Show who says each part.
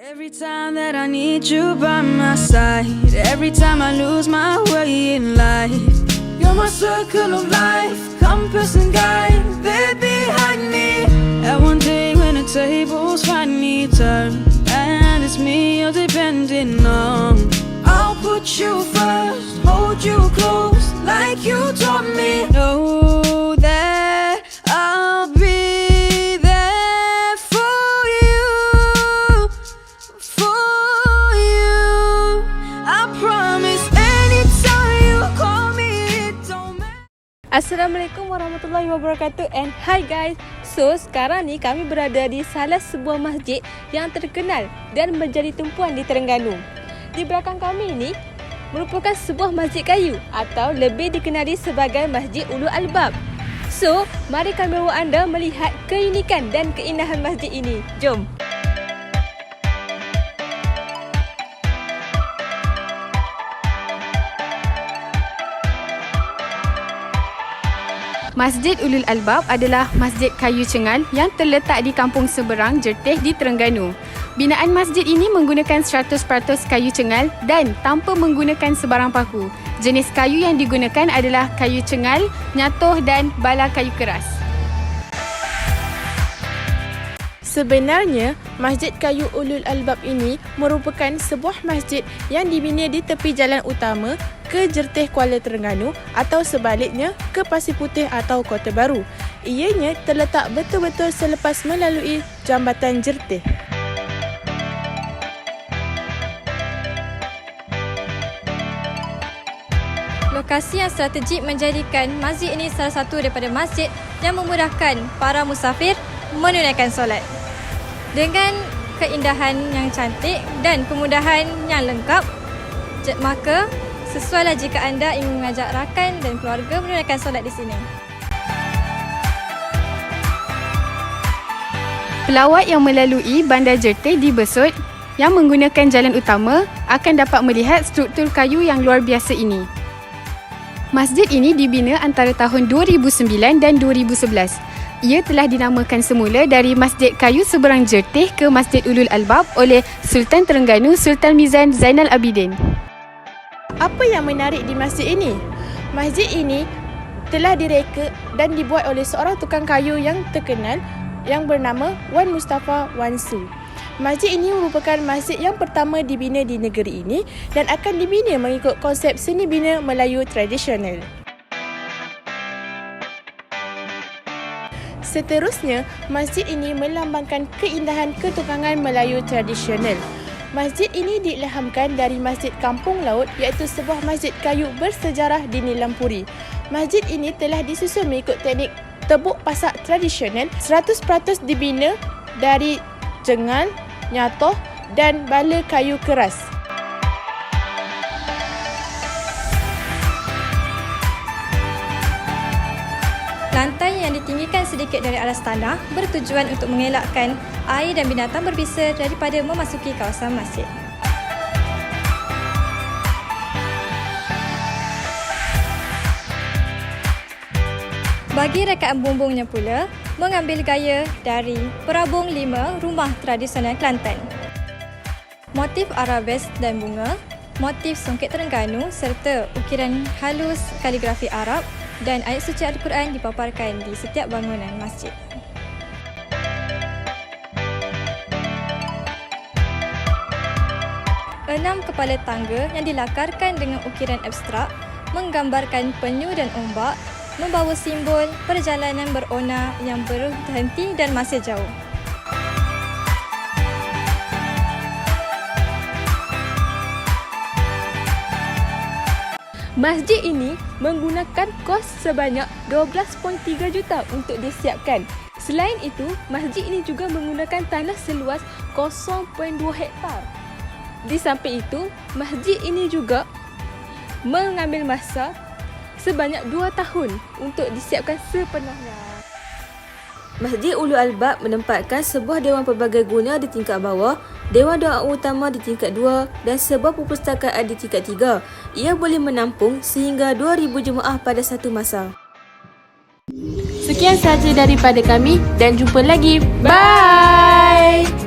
Speaker 1: Every time that I need you by my side, every time I lose my way in life, you're my circle of life, compass and guide, there behind me. And one day when the tables finally turn, and it's me you're depending on, I'll put you first, hold you close, like you taught me. Know that I'll be there for you, I promise anytime you call me, it don't matter.
Speaker 2: Assalamualaikum warahmatullahi wabarakatuh. And hi guys. So sekarang ni kami berada di salah sebuah masjid yang terkenal dan menjadi tumpuan di Terengganu. Di belakang kami ini merupakan sebuah masjid kayu atau lebih dikenali sebagai Masjid Ulul Albab. So, mari kami bawa anda melihat keunikan dan keindahan masjid ini. Jom. Masjid Ulul Albab adalah masjid kayu cengal yang terletak di Kampung Seberang, Jerteh di Terengganu. Binaan masjid ini menggunakan 100% kayu cengal dan tanpa menggunakan sebarang paku. Jenis kayu yang digunakan adalah kayu cengal, nyatoh dan bala kayu keras. Sebenarnya, Masjid Kayu Ulul Albab ini merupakan sebuah masjid yang dibina di tepi jalan utama ke Jerteh Kuala Terengganu atau sebaliknya ke Pasir Putih atau Kota Baru. Ianya terletak betul-betul selepas melalui Jambatan Jerteh. Lokasi yang strategik menjadikan masjid ini salah satu daripada masjid yang memudahkan para musafir menunaikan solat. Dengan keindahan yang cantik dan kemudahan yang lengkap, maka sesuailah jika anda ingin mengajak rakan dan keluarga menunaikan solat di sini. Pelawat yang melalui Bandar Jerteh di Besut yang menggunakan jalan utama akan dapat melihat struktur kayu yang luar biasa ini. Masjid ini dibina antara tahun 2009 dan 2011. Ia telah dinamakan semula dari Masjid Kayu Seberang Jerteh ke Masjid Ulul Albab oleh Sultan Terengganu Sultan Mizan Zainal Abidin. Apa yang menarik di masjid ini? Masjid ini telah direka dan dibuat oleh seorang tukang kayu yang terkenal yang bernama Wan Mustafa Wan Su. Masjid ini merupakan masjid yang pertama dibina di negeri ini dan akan dibina mengikut konsep seni bina Melayu tradisional. Seterusnya, masjid ini melambangkan keindahan ketukangan Melayu tradisional. Masjid ini diilhamkan dari Masjid Kampung Laut iaitu sebuah masjid kayu bersejarah di Nilampuri. Masjid ini telah disusun mengikut teknik tebuk pasak tradisional, 100% dibina dari cengal, nyatoh dan bala kayu keras. Lantai yang ditinggikan sedikit dari alas tanah bertujuan untuk mengelakkan air dan binatang berbisa daripada memasuki kawasan masjid. Bagi rekaan bumbungnya pula, mengambil gaya dari perabung 5 rumah tradisional Kelantan. Motif arabes dan bunga, motif songket Terengganu serta ukiran halus kaligrafi Arab dan ayat suci Al-Quran dipaparkan di setiap bangunan masjid. Enam kepala tangga yang dilakarkan dengan ukiran abstrak menggambarkan penyu dan ombak membawa simbol perjalanan berona yang berhenti dan masih jauh. Masjid ini menggunakan kos sebanyak 12.3 juta untuk disiapkan. Selain itu, masjid ini juga menggunakan tanah seluas 0.2 hektar. Di samping itu, masjid ini juga mengambil masa sebanyak 2 tahun untuk disiapkan sepenuhnya. Masjid Ulul Albab menempatkan sebuah dewan pelbagai guna di tingkat bawah, dewan doa utama di tingkat 2 dan sebuah perpustakaan di tingkat 3. Ia boleh menampung sehingga 2,000 jemaah pada satu masa. Sekian sahaja daripada kami dan jumpa lagi. Bye!